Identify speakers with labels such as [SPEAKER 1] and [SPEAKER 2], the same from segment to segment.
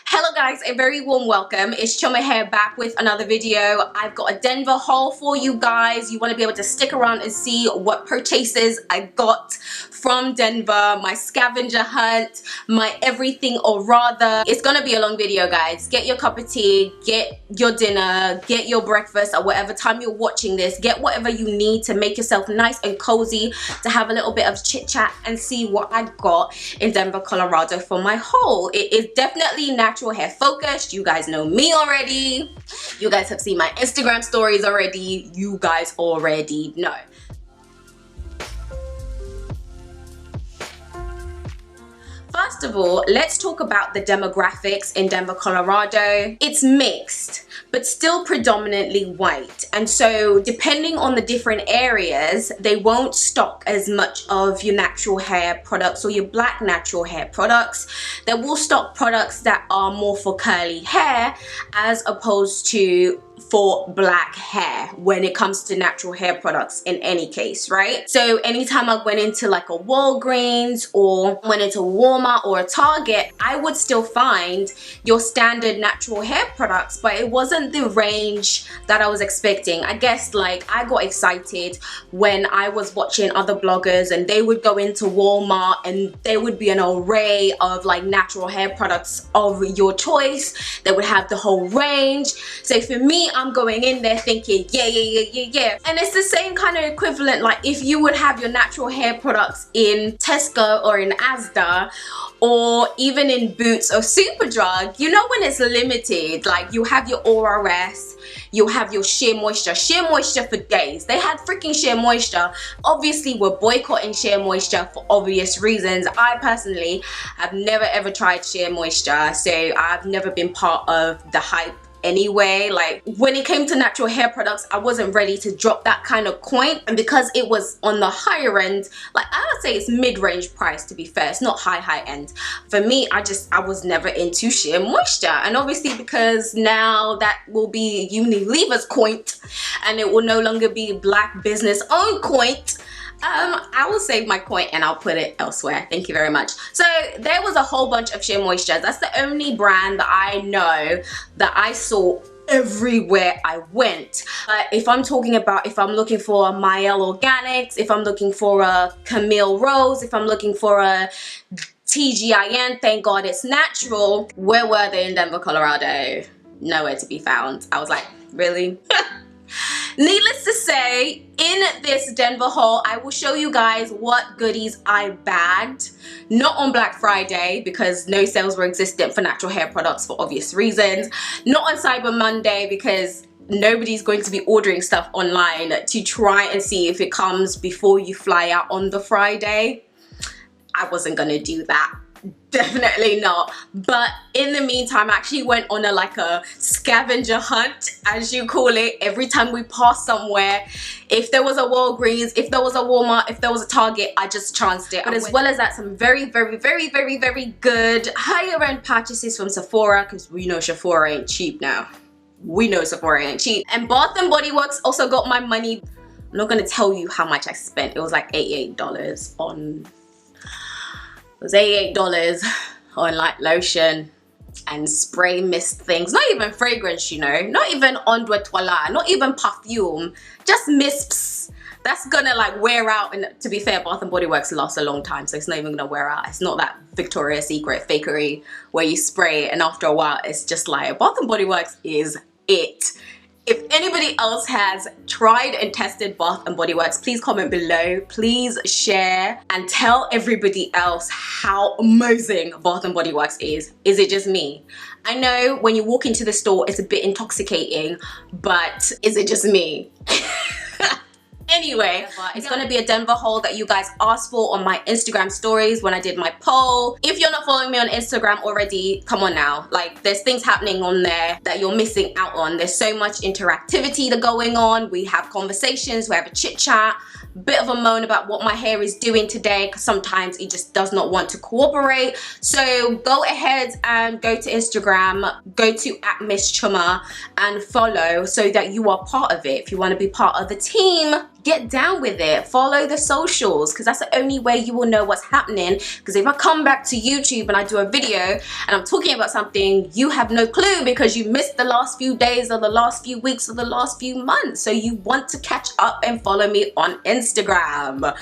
[SPEAKER 1] Hello guys, a very warm welcome. It's Chuma here, back with another video. I've got a Denver haul for you guys. You want to be able to stick around and see what purchases I got from Denver, my scavenger hunt, my everything, or rather, it's gonna be a long video guys. Get your cup of tea, get your dinner, get your breakfast, or whatever time you're watching this. Get whatever you need to make yourself nice and cozy, to have a little bit of chit chat and see what I got in Denver, Colorado for my haul. It is definitely natural hair focused. You guys know me already. You guys have seen my Instagram stories already. You guys already know. First of all, let's talk about the demographics in Denver, Colorado. It's mixed, but still predominantly white. And so depending on the different areas, they won't stock as much of your natural hair products or your black natural hair products. They will stock products that are more for curly hair as opposed to for black hair when it comes to natural hair products in any case, right? So anytime I went into like a Walgreens or went into Walmart or a Target, I would still find your standard natural hair products, but it wasn't the range that I was expecting. I guess like I got excited when I was watching other bloggers and they would go into Walmart and there would be an array of like natural hair products of your choice. They would have the whole range. So for me, I'm going in there thinking yeah, and it's the same kind of equivalent like if you would have your natural hair products in Tesco or in Asda or even in Boots or Superdrug. You know, when it's limited, like you have your ORS, you have your Sheer Moisture for days. They had freaking Sheer Moisture. Obviously we're boycotting Sheer Moisture for obvious reasons. I personally have never ever tried Sheer Moisture, so I've never been part of the hype anyway. Like when it came to natural hair products, I wasn't ready to drop that kind of coin, and because it was on the higher end, like I would say it's mid-range price, to be fair. It's not high end. For me, I was never into Sheer Moisture, and obviously because now that will be Unilever's coin and it will no longer be black business owned coin, I will save my coin and I'll put it elsewhere. Thank you very much. So there was a whole bunch of Sheer Moisture. That's the only brand that I know that I saw everywhere I went. If I'm talking about, if I'm looking for a Mael Organics, if I'm looking for a Camille Rose, if I'm looking for a TGIN, thank God it's natural, where were they in Denver, Colorado? Nowhere to be found. I was like, really? Needless to say, in this Denver haul, I will show you guys what goodies I bagged. Not on Black Friday because no sales were existent for natural hair products for obvious reasons. Not on Cyber Monday because nobody's going to be ordering stuff online to try and see if it comes before you fly out on the Friday. I wasn't gonna do that. Definitely not. But in the meantime, I actually went on a scavenger hunt, as you call it. Every time we passed somewhere, if there was a Walgreens, if there was a Walmart, if there was a Target, I just chanced it. But as well as that, some very good higher end purchases from Sephora, because we know Sephora ain't cheap now. We know Sephora ain't cheap. And Bath and Body Works also got my money. I'm not gonna tell you how much I spent. It was like $88 on... It was $88 on like lotion and spray mist things. Not even fragrance, you know. Not even eau de toilette. Not even perfume. Just mists. That's gonna like wear out. And to be fair, Bath and Body Works lasts a long time, so it's not even gonna wear out. It's not that Victoria's Secret fakery where you spray it and after a while it's just like Bath and Body Works is it. If anybody else has tried and tested Bath and Body Works, please comment below. Please share and tell everybody else how amazing Bath and Body Works is. Is it just me? I know when you walk into the store, it's a bit intoxicating, but is it just me? Anyway, it's gonna be a Denver haul that you guys asked for on my Instagram stories when I did my poll. If you're not following me on Instagram already, come on now. Like, there's things happening on there that you're missing out on. There's so much interactivity that's going on. We have conversations, we have a chit chat, bit of a moan about what my hair is doing today because sometimes it just does not want to cooperate. So go ahead and go to Instagram, go to @Miss Chuma and follow so that you are part of it. If you want to be part of the team, get down with it. Follow the socials, because that's the only way you will know what's happening. Because if I come back to YouTube and I do a video and I'm talking about something, you have no clue because you missed the last few days or the last few weeks or the last few months. So you want to catch up and follow me on Instagram.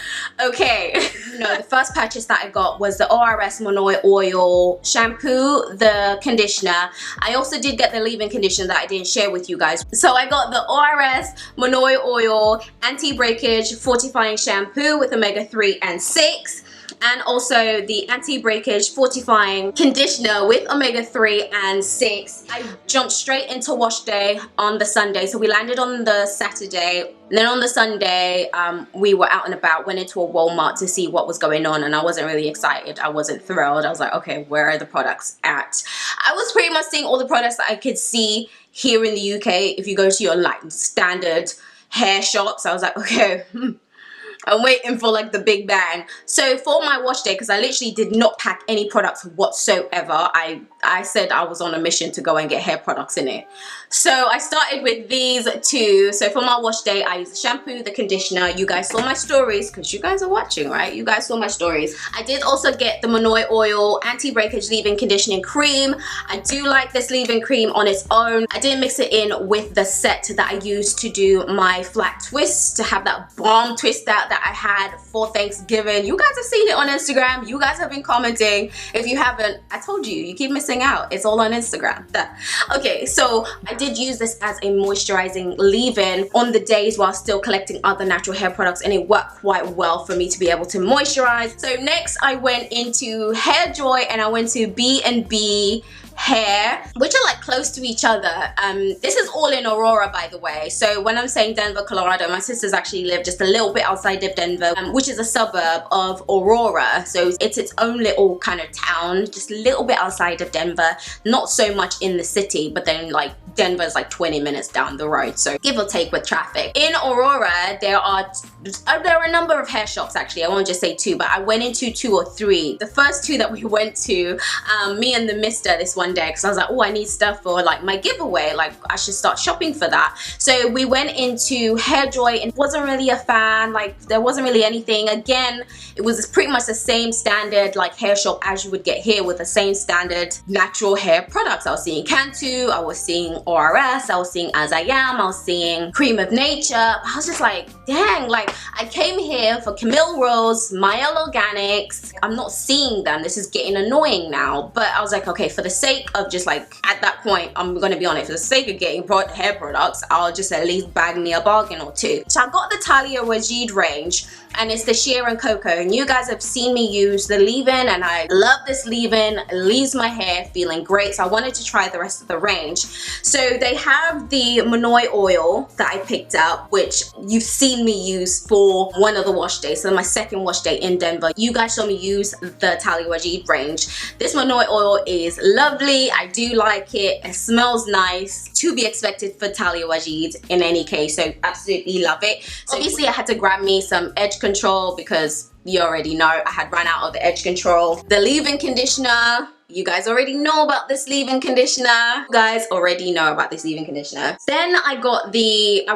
[SPEAKER 1] Okay. The first purchase that I got was the ORS Monoi oil shampoo, the conditioner. I also did get the leave-in conditioner that I didn't share with you guys. So I got the ORS Monoi oil Anti-Breakage Fortifying shampoo with omega-3 and 6. And also the Anti-Breakage Fortifying Conditioner with omega-3 and 6. I jumped straight into wash day on the Sunday. So we landed on the Saturday. And then on the Sunday, we were out and about, went into a Walmart to see what was going on. And I wasn't really excited. I wasn't thrilled. I was like, okay, where are the products at? I was pretty much seeing all the products that I could see here in the UK. If you go to your like standard hair shops, I was like, okay, I'm waiting for like the big bang. So for my wash day, because I literally did not pack any products whatsoever, I said I was on a mission to go and get hair products in it. So I started with these two. So for my wash day, I used the shampoo, the conditioner. You guys saw my stories because you guys are watching, right? You guys saw my stories. I did also get the Monoi oil Anti-Breakage leave-in conditioning cream. I do like this leave-in cream on its own. I didn't mix it in with the set that I used to do my flat twists, to have that bomb twist out that I had for Thanksgiving. You guys have seen it on Instagram. You guys have been commenting. If you haven't, I told you, you keep missing out. It's all on Instagram. Okay, so I did use this as a moisturizing leave-in on the days while still collecting other natural hair products, and it worked quite well for me to be able to moisturize. So next I went into Hair Joy and I went to B&B Hair, which are like close to each other. This is all in Aurora, by the way. So when I'm saying Denver, Colorado, my sisters actually live just a little bit outside of Denver, which is a suburb of Aurora. So it's its own little kind of town, just a little bit outside of Denver, not so much in the city, but then like Denver is like 20 minutes down the road, so give or take with traffic. In Aurora, there are a number of hair shops actually. I won't just say two, but I went into 2 or 3. The first 2 that we went to, me and the mister this one day, because I was like, oh, I need stuff for like my giveaway, like I should start shopping for that. So we went into Hair Joy and wasn't really a fan. Like there wasn't really anything. Again, it was pretty much the same standard like hair shop as you would get here, with the same standard natural hair products. I was seeing Cantu, I was seeing ORS, I was seeing As I Am, I was seeing Creme of Nature. I was just like, dang, like I came here for Camille Rose, Mielle Organics. I'm not seeing them. This is getting annoying now. But I was like, okay, for the sake of just like, at that point, I'm gonna be honest, for the sake of getting hair products, I'll just at least bag me a bargain or 2. So I got the Talia Wajid range, and it's the sheer and cocoa, and you guys have seen me use the leave-in, and I love this leave-in. It leaves my hair feeling great, so I wanted to try the rest of the range. So they have the Monoi oil that I picked up, which you've seen me use for one of the wash days, so my second wash day in Denver. You guys saw me use the Talia Wajid range. This Monoi oil is lovely. I do like it. It smells nice. To be expected for Talia Wajid in any case, so absolutely love it. So obviously I had to grab me some edge control because you already know I had run out of the edge control. The leave-in conditioner, you guys already know about this leave-in conditioner. You guys already know about this leave-in conditioner. Then I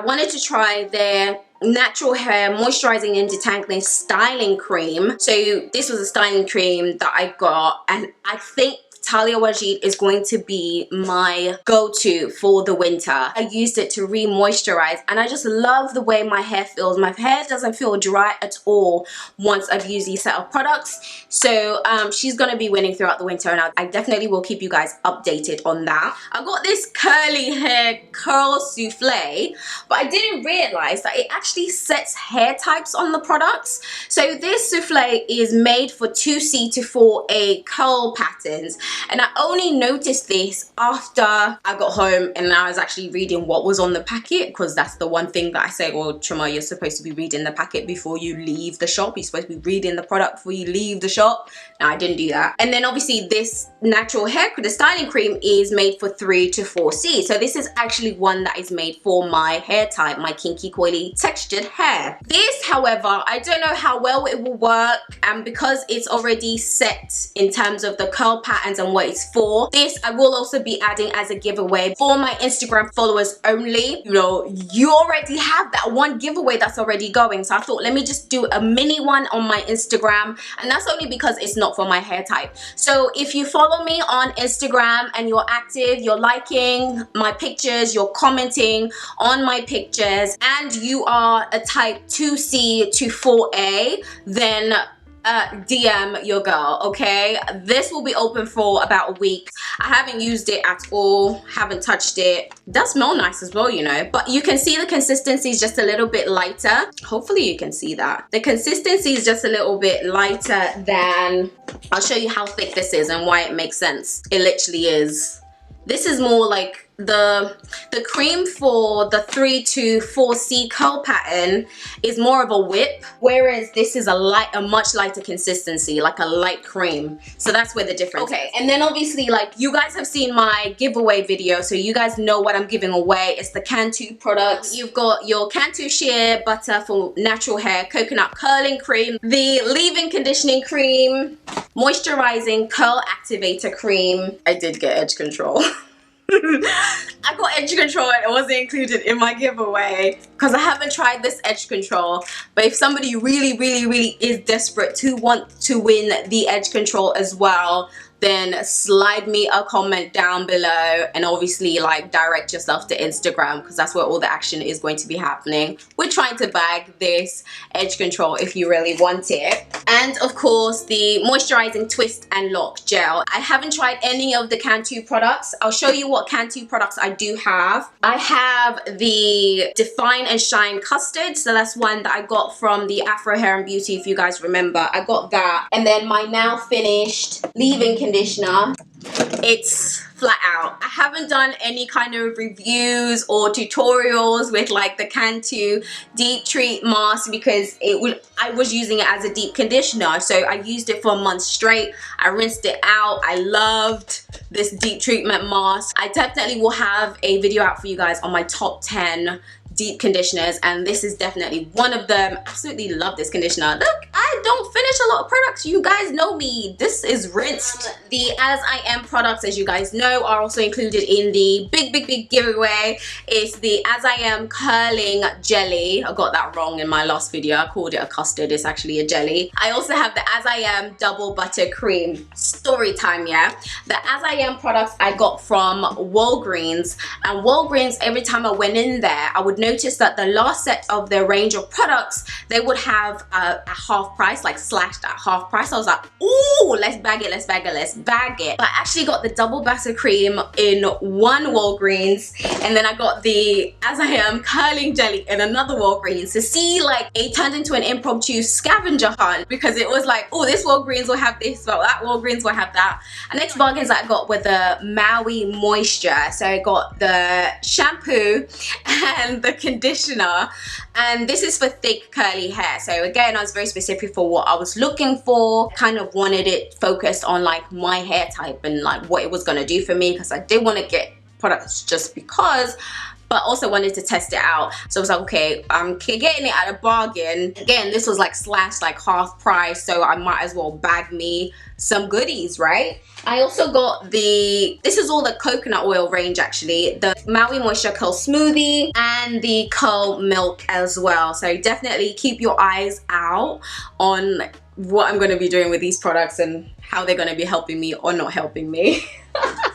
[SPEAKER 1] wanted to try their natural hair moisturizing and detangling styling cream. So this was a styling cream that I got, and I think Talia Wajid is going to be my go-to for the winter. I used it to re-moisturize, and I just love the way my hair feels. My hair doesn't feel dry at all once I've used these set of products. So she's gonna be winning throughout the winter, and I definitely will keep you guys updated on that. I got this curly hair curl souffle, but I didn't realize that it actually sets hair types on the products. So this souffle is made for 2C to 4A curl patterns. And I only noticed this after I got home and I was actually reading what was on the packet, because that's the one thing that I say, well, Chuma, you're supposed to be reading the packet before you leave the shop. You're supposed to be reading the product before you leave the shop. No, I didn't do that. And then obviously this natural hair, the styling cream, is made for 3 to 4C. So this is actually one that is made for my hair type, my kinky, coily, textured hair. This, however, I don't know how well it will work, and because it's already set in terms of the curl patterns and what it's for. This I will also be adding as a giveaway for my Instagram followers only. You know, you already have that one giveaway that's already going, so I thought let me just do a mini one on my Instagram, and that's only because it's not for my hair type. So if you follow me on Instagram and you're active, you're liking my pictures, you're commenting on my pictures, and you are a type 2C to 4A, then DM your girl, okay? This will be open for about a week. I haven't used it at all, haven't touched it. It does smell nice as well, you know, but you can see the consistency is just a little bit lighter. Hopefully you can see that. The consistency is just a little bit lighter than, I'll show you how thick this is and why it makes sense. It literally is. This is more like the cream for the 3 to 4C curl pattern is more of a whip, whereas this is a much lighter consistency, like a light cream. So that's where the difference is. And then obviously, like, you guys have seen my giveaway video, so you guys know what I'm giving away. It's the Cantu products. You've got your Cantu Sheer Butter for natural hair, coconut curling cream, the leave-in conditioning cream, moisturizing curl activator cream. I did get edge control. I got edge control and it wasn't included in my giveaway because I haven't tried this edge control. But if somebody really is desperate to want to win the edge control as well, then slide me a comment down below and obviously like direct yourself to Instagram, because that's where all the action is going to be happening. We're trying to bag this edge control if you really want it. And of course the moisturizing twist and lock gel. I haven't tried any of the Cantu products. I'll show you what Cantu products I do have. I have the Define and Shine Custard, so that's one that I got from the Afro Hair and Beauty, if you guys remember. I got that. And then my now finished leave-in conditioner. It's flat out. I haven't done any kind of reviews or tutorials with like the Cantu deep treat mask because I was using it as a deep conditioner, so I used it for a month straight. I rinsed it out. I loved this deep treatment mask. I definitely will have a video out for you guys on my top 10 deep conditioners, and this is definitely one of them. Absolutely love this conditioner. Look, I don't finish a lot of products. You guys know me. This is rinsed. The As I Am products, as you guys know, are also included in the big giveaway. It's the As I Am curling jelly. I got that wrong in my last video. I called it a custard. It's actually a jelly. I also have the As I Am double butter cream. Story time, yeah. The As I Am products I got from Walgreens, and Walgreens, every time I went in there, I would notice that the last set of their range of products, they would have a half price, like slashed at half price. I was like, ooh, let's bag it, let's bag it, let's bag it. But I actually got the double butter cream in one Walgreens, and then I got the As I Am curling jelly in another Walgreens. To see, like, it turned into an impromptu scavenger hunt because it was like, oh, this Walgreens will have this, well, that Walgreens will have that. And next bargains that I got were the Maui Moisture. So I got the shampoo and the conditioner, and this is for thick curly hair. So again, I was very specific for what I was looking for. Kind of wanted it focused on like my hair type and like what it was going to do for me, because I did want to get products just because, but also wanted to test it out. So I was like, okay, I'm getting it at a bargain. Again, this was like slashed like half price, so I might as well bag me some goodies, right? I also got this is all the coconut oil range actually, the Maui Moisture Curl Smoothie and the Curl Milk as well. So definitely keep your eyes out on what I'm going to be doing with these products and how they're going to be helping me or not helping me.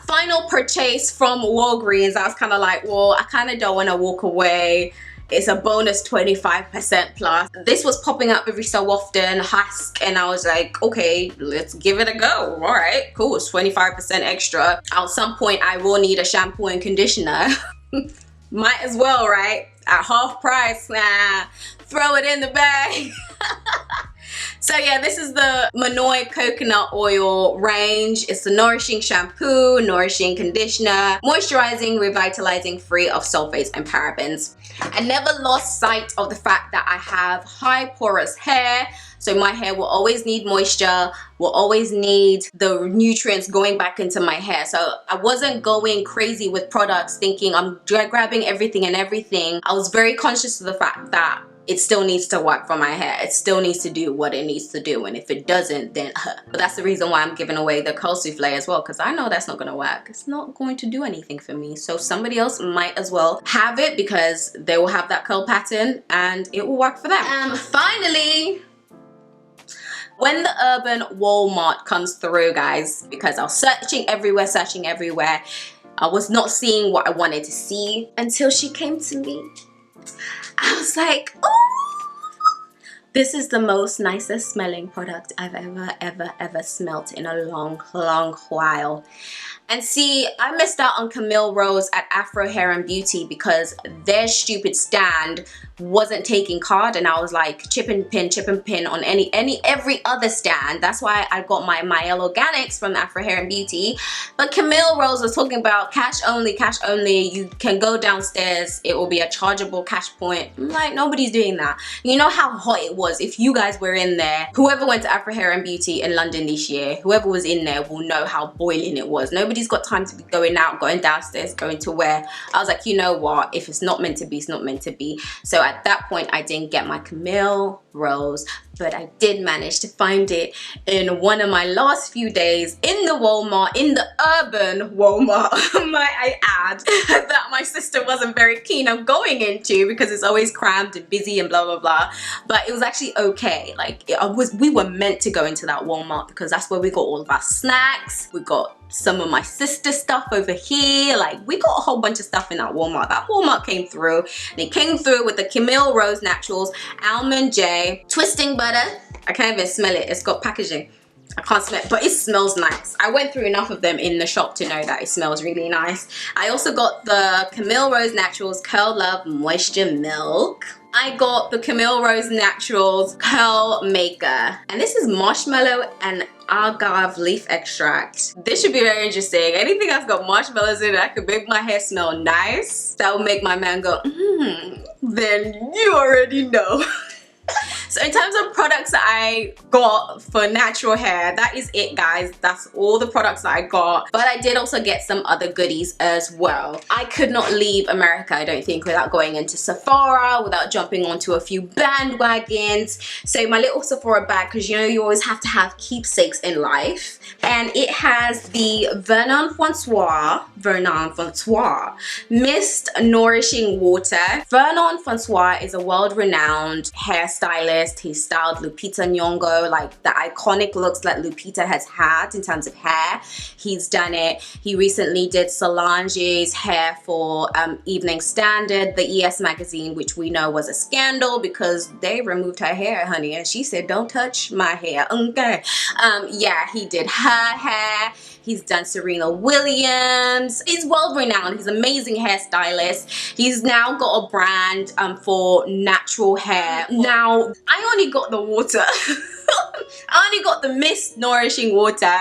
[SPEAKER 1] Final purchase from Walgreens, I was kind of like, well, I kind of don't want to walk away. It's a bonus 25% plus. This was popping up every so often, husk, and I was like, okay, let's give it a go. All right, cool, it's 25% extra. At some point, I will need a shampoo and conditioner. Might as well, right? At half price, nah, throw it in the bag. So yeah, this is the Monoi coconut oil range. It's the nourishing shampoo, nourishing conditioner, moisturizing, revitalizing, free of sulfates and parabens. I never lost sight of the fact that I have high porous hair. So my hair will always need moisture, will always need the nutrients going back into my hair. So I wasn't going crazy with products thinking I'm grabbing everything and everything. I was very conscious of the fact that it still needs to work for my hair. It still needs to do what it needs to do, and if it doesn't, then but that's the reason why I'm giving away the curl souffle as well, because I know that's not gonna work. It's not going to do anything for me, so somebody else might as well have it, because they will have that curl pattern and it will work for them. Finally, when the urban Walmart comes through, guys, because I was searching everywhere, I was not seeing what I wanted to see until she came to me. I was like, oh, this is the most nicest smelling product I've ever smelt in a long while. And see, I missed out on Camille Rose at Afro Hair and Beauty because their stupid stand wasn't taking card, and I was like chip and pin on every other stand. That's why I got my Mielle Organics from Afro Hair and Beauty. But Camille Rose was talking about cash only. You can go downstairs, it will be a chargeable cash point. I'm like, nobody's doing that. You know how hot it was. If you guys were in there, whoever went to Afro Hair and Beauty in London this year, whoever was in there will know how boiling it was. Nobody's got time to be going out, going downstairs, going to where. I was like, you know what, if it's not meant to be, it's not meant to be. So at that point, I didn't get my Camille Rose, but I did manage to find it in one of my last few days in the Walmart, in the urban Walmart, might I add, that my sister wasn't very keen on going into because it's always crammed and busy and blah blah blah. But it was actually okay. Like, we were meant to go into that Walmart because that's where we got all of our snacks. We got some of my sister stuff over here. Like, we got a whole bunch of stuff in that Walmart. That Walmart came through, and it came through with the Camille Rose Naturals Almond J twisting butter. I can't even smell it. It's got packaging. I can't smell it, but it smells nice. I went through enough of them in the shop to know that it smells really nice. I also got the Camille Rose Naturals Curl Love Moisture Milk. I got the Camille Rose Naturals Curl Maker, and this is marshmallow and agave leaf extract. This should be very interesting. Anything that's got marshmallows in it that could make my hair smell nice, that will make my man go, then you already know. So in terms of products that I got for natural hair, that is it, guys. That's all the products that I got. But I did also get some other goodies as well. I could not leave America, I don't think, without going into Sephora, without jumping onto a few bandwagons. So my little Sephora bag, because you know you always have to have keepsakes in life. And it has the Vernon Francois Mist Nourishing Water. Vernon Francois is a world-renowned hairstylist. He styled Lupita Nyong'o, like the iconic looks that Lupita has had in terms of hair. He's done it. He recently did Solange's hair for Evening Standard, the ES magazine, which we know was a scandal because they removed her hair, honey, and she said, don't touch my hair. Okay. Yeah, he did her hair. He's done Serena Williams. He's world-renowned. He's an amazing hairstylist. He's now got a brand for natural hair. Now, I only got the water. I only got the Mist Nourishing Water,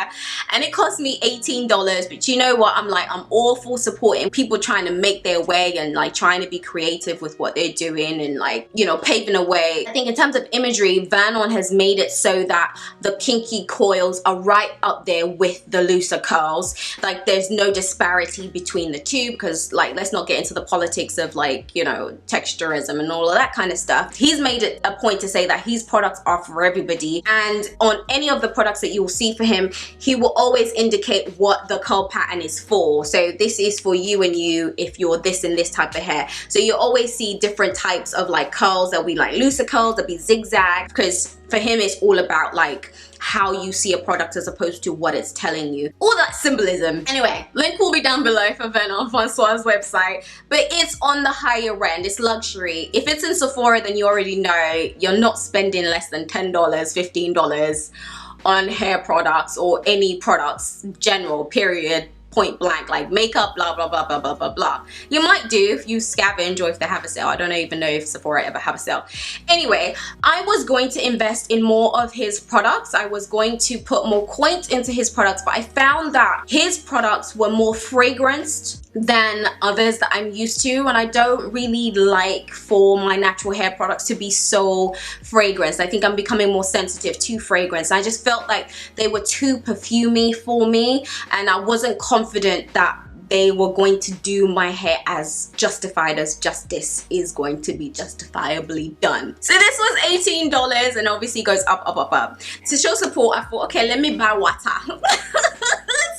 [SPEAKER 1] and it cost me $18. But you know what? I'm all for supporting people trying to make their way and like trying to be creative with what they're doing and like, you know, paving a way. I think in terms of imagery, Vernon has made it so that the kinky coils are right up there with the looser curls. Like, there's no disparity between the two because, like, let's not get into the politics of, like, you know, texturism and all of that kind of stuff. He's made it a point to say that his products are for everybody, and on any of the products that you will see for him, he will always indicate what the curl pattern is for. So this is for you and you if you're this and this type of hair. So you always see different types of like curls. There'll be like looser curls, there'll be zigzag, because for him it's all about like how you see a product as opposed to what it's telling you. All that symbolism. Anyway, link will be down below for Vernon Francois' website, but it's on the higher end. It's luxury. If it's in Sephora, then you already know you're not spending less than $10, $15 on hair products or any products, general, period. Point blank, like makeup, blah blah blah blah blah blah blah. You might do if you scavenge or if they have a sale. I don't even know if Sephora ever have a sale. Anyway, I was going to invest in more of his products. I was going to put more coins into his products, but I found that his products were more fragranced than others that I'm used to, and I don't really like for my natural hair products to be so fragranced. I think I'm becoming more sensitive to fragrance. I just felt like they were too perfumey for me, and I wasn't confident that they were going to do my hair as justified as justice is going to be justifiably done. So this was $18 and obviously goes up, up, up, up. To show support, I thought, okay, let me buy water.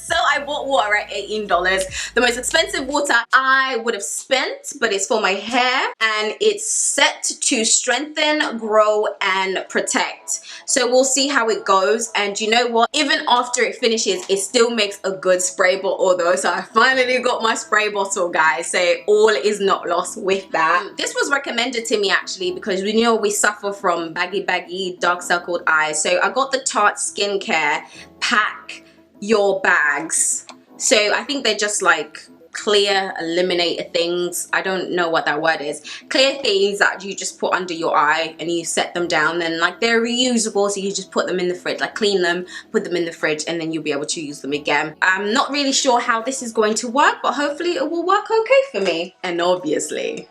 [SPEAKER 1] So I bought water at $18. The most expensive water I would have spent, but it's for my hair and it's set to strengthen, grow, and protect. So we'll see how it goes. And you know what? Even after it finishes, it still makes a good spray bottle though. So I finally got my spray bottle, guys. So all is not lost with that. This was recommended to me actually because we know we suffer from baggy, dark circled eyes. So I got the Tarte Skincare Pack Your Bags. So I think they're just like clear eliminator things. I don't know what that word is. Clear things that you just put under your eye and you set them down, and like they're reusable, so you just put them in the fridge, like clean them, put them in the fridge, and then you'll be able to use them again. I'm not really sure how this is going to work, but hopefully it will work okay for me. And obviously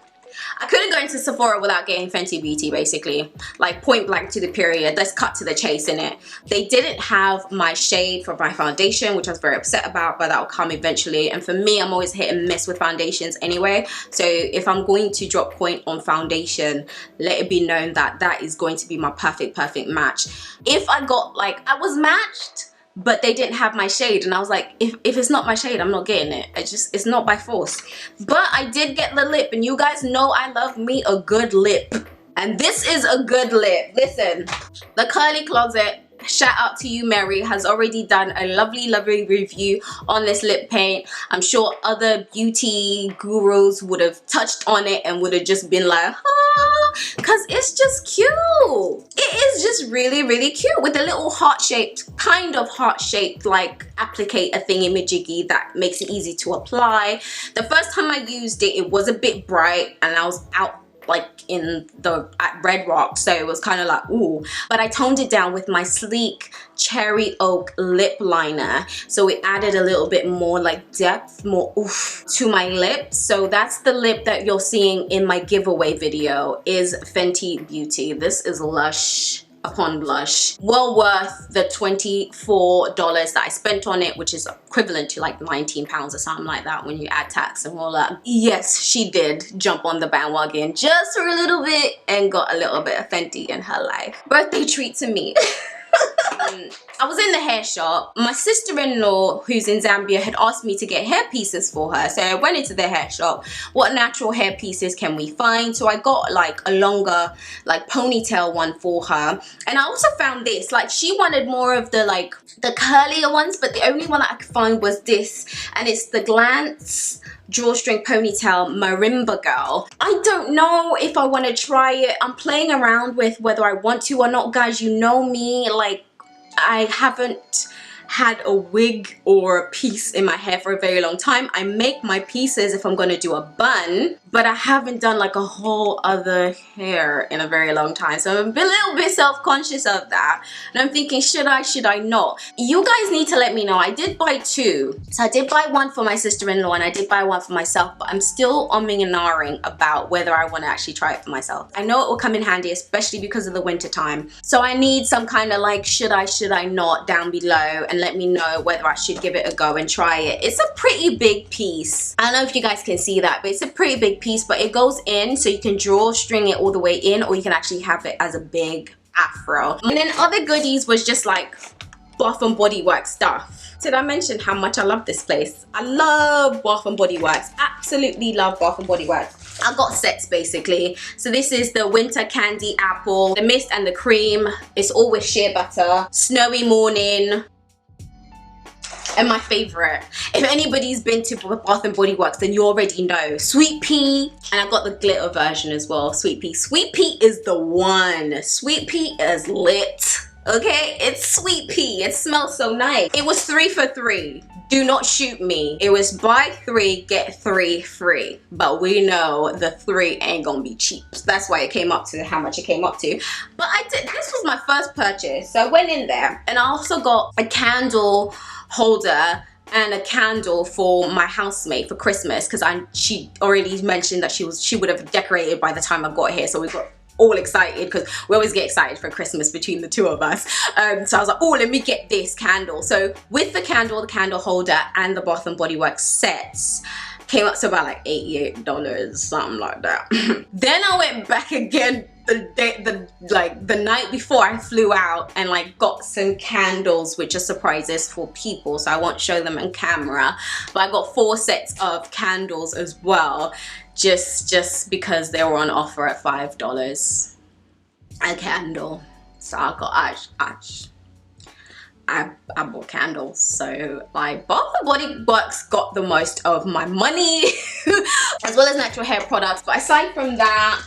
[SPEAKER 1] I couldn't go into Sephora without getting Fenty Beauty, basically. Like point blank to the period. Let's cut to the chase in it. They didn't have my shade for my foundation, which I was very upset about, but that'll come eventually. And for me, I'm always hit and miss with foundations anyway. So if I'm going to drop point on foundation, let it be known that that is going to be my perfect match. If I got like, I was matched, but they didn't have my shade, and I was like, if it's not my shade, I'm not getting it. It's not by force. But I did get the lip, and you guys know I love me a good lip, and this is a good lip. Listen, the Curly Closet, shout out to you, Mary, has already done a lovely review on this lip paint. I'm sure other beauty gurus would have touched on it and would have just been like, because it's just cute. It is just really cute with a little heart-shaped, kind of heart-shaped like applicator thingy-majiggy that makes it easy to apply. The first time I used it, it was a bit bright and I was out like in the at Red Rock, so it was kind of like ooh, but I toned it down with my sleek cherry oak lip liner, so it added a little bit more like depth, more oof to my lips. So that's the lip that you're seeing in my giveaway video, is Fenty Beauty. This is Lush upon blush. Well worth the $24 that I spent on it, which is equivalent to like 19 pounds or something like that when you add tax and all that. Yes, she did jump on the bandwagon just for a little bit and got a little bit of Fenty in her life. Birthday treat to me. I was in the hair shop. My sister-in-law, who's in Zambia, had asked me to get hair pieces for her. So I went into the hair shop. What natural hair pieces can we find? So I got like a longer, like ponytail one for her. And I also found this. Like she wanted more of the like the curlier ones, but the only one that I could find was this. And it's the Glance drawstring ponytail Marimba Girl. I don't know if I want to try it. I'm playing around with whether I want to or not, guys. You know me, like I haven't had a wig or a piece in my hair for a very long time. I make my pieces if I'm going to do a bun, but I haven't done like a whole other hair in a very long time. So I'm a little bit self-conscious of that. And I'm thinking, should I not? You guys need to let me know. I did buy two. So I did buy one for my sister-in-law and I did buy one for myself, but I'm still umming and ahhing about whether I want to actually try it for myself. I know it will come in handy, especially because of the winter time. So I need some kind of like, should I not, down below, and let me know whether I should give it a go and try it. It's a pretty big piece. I don't know if you guys can see that, but it's a pretty big piece, but it goes in, so you can drawstring it all the way in, or you can actually have it as a big afro. And then other goodies was just like Bath and Body Works stuff. Did I mention how much I love this place? I love Bath and Body Works. Absolutely love Bath and Body Works. I got sets basically. So this is the Winter Candy Apple, the Mist and the Cream. It's all with shea butter. Snowy Morning. And my favorite, if anybody's been to Bath and Body Works, then you already know, Sweet Pea. And I got the glitter version as well, Sweet Pea. Sweet Pea is the one. Sweet Pea is lit. Okay, it's Sweet Pea. It smells so nice. It was 3 for 3. Do not shoot me. It was buy 3, get 3 free. But we know the 3 ain't gonna be cheap. So that's why it came up to how much it came up to. But this was my first purchase. So I went in there and I also got a candle holder and a candle for my housemate for Christmas, because she already mentioned that she would have decorated by the time I got here. So we got all excited because we always get excited for Christmas between the two of us. So I was like, oh, let me get this candle. So with the candle holder, and the Bath and Body Works sets, came up to about like $88, something like that. Then I went back again the night before I flew out and like got some candles, which are surprises for people, so I won't show them on camera, but I got 4 sets of candles as well, just because they were on offer at $5 a candle. So I got I bought candles. So like Bath and Body Works got the most of my money as well as natural hair products. But aside from that,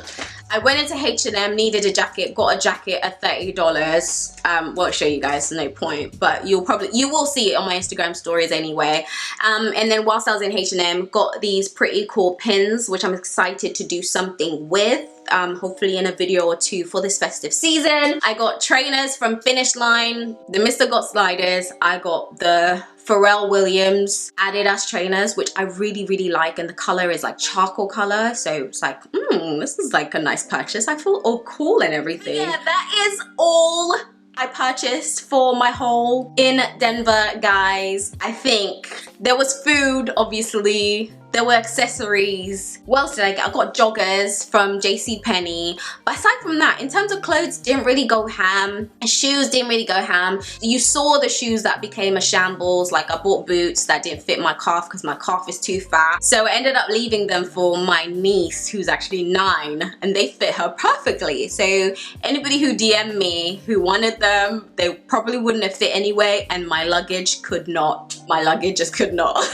[SPEAKER 1] I went into H&M, needed a jacket, got a jacket at $30. Won't show you guys, no point, but you will see it on my Instagram stories anyway. And then whilst I was in H&M, got these pretty cool pins, which I'm excited to do something with. Hopefully in a video or 2 for this festive season. I got trainers from Finish Line. The Mr. Got sliders. I got the Pharrell Williams Adidas trainers, which I really like, and the color is like charcoal color, so it's like, this is like a nice purchase. I feel all cool and everything. Yeah, that is all I purchased for my haul in Denver, guys. I think there was food, obviously. There were accessories. What else did I get? I got joggers from JCPenney. But aside from that, in terms of clothes, didn't really go ham. Shoes didn't really go ham. You saw the shoes that became a shambles. Like I bought boots that didn't fit my calf because my calf is too fat. So I ended up leaving them for my niece, who's actually 9, and they fit her perfectly. So anybody who DM'd me who wanted them, they probably wouldn't have fit anyway, and my luggage could not. My luggage just could not.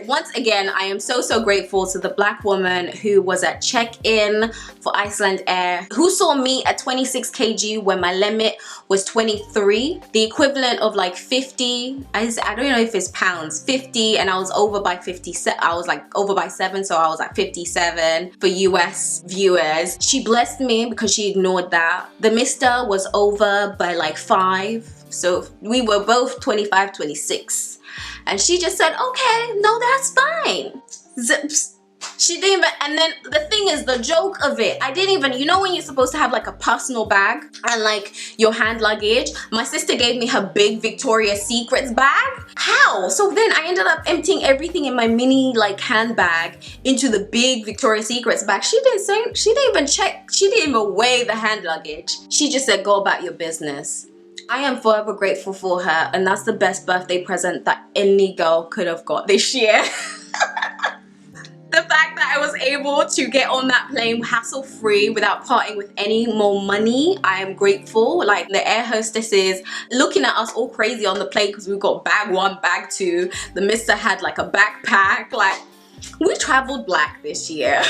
[SPEAKER 1] Once again, I am so grateful to the black woman who was at check-in for Iceland Air, who saw me at 26 kg when my limit was 23, the equivalent of like 50. I don't know if it's pounds, 50, and I was over by 57. I was like over by 7, so I was like 57 for US viewers. She blessed me because she ignored that. The mister was over by like 5, so we were both 25, 26. And she just said, okay, no, that's fine. Zips. She didn't even, and then the thing is, the joke of it, I didn't even, you know when you're supposed to have like a personal bag and like your hand luggage? My sister gave me her big Victoria's Secrets bag. How? So then I ended up emptying everything in my mini like handbag into the big Victoria's Secrets bag. She didn't even check, she didn't even weigh the hand luggage. She just said, go about your business. I am forever grateful for her, and that's the best birthday present that any girl could have got this year. The fact that I was able to get on that plane hassle-free without parting with any more money, I am grateful. Like the air hostesses looking at us all crazy on the plane because we got bag 1, bag 2. The mister had like a backpack. Like, we traveled black this year.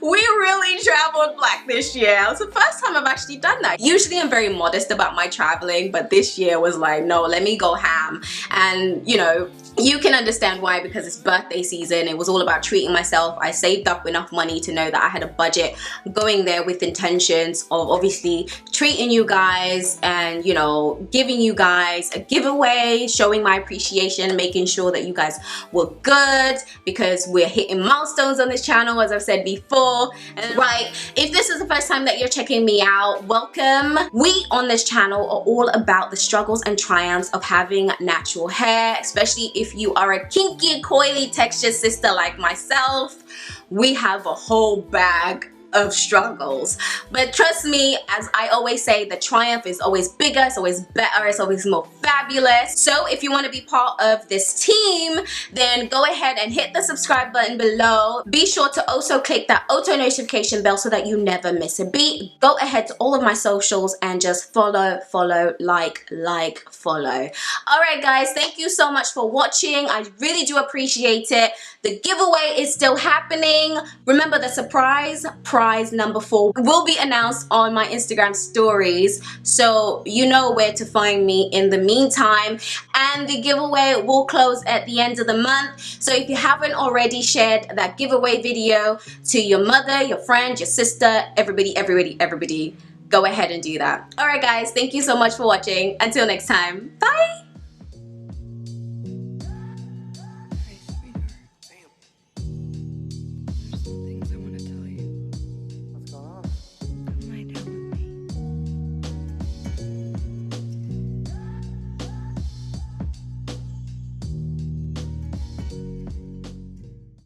[SPEAKER 1] We really traveled black this year. It was the first time I've actually done that. Usually I'm very modest about my traveling, but this year was like, no, let me go ham. And you know, you can understand why, because it's birthday season. It was all about treating myself. I saved up enough money to know that I had a budget going there with intentions of obviously treating you guys and, you know, giving you guys a giveaway, showing my appreciation, making sure that you guys were good, because we're hitting milestones on this channel, as I've said before. And right, if this is the first time that you're checking me out, welcome. We on this channel are all about the struggles and triumphs of having natural hair, especially if you are a kinky, coily textured sister like myself. We have a whole bag of struggles, but trust me, as I always say, the triumph is always bigger, it's always better, it's always more fabulous. So if you want to be part of this team, then go ahead and hit the subscribe button below. Be sure to also click that auto notification bell so that you never miss a beat. Go ahead to all of my socials and just follow, like, follow. All right guys, thank you so much for watching. I really do appreciate it. The giveaway is still happening. Remember, the surprise prize number 4 will be announced on my Instagram stories, so you know where to find me in the meantime. And the giveaway will close at the end of the month, so if you haven't already shared that giveaway video to your mother, your friend, your sister, everybody, go ahead and do that. All right guys, thank you so much for watching. Until next time, bye.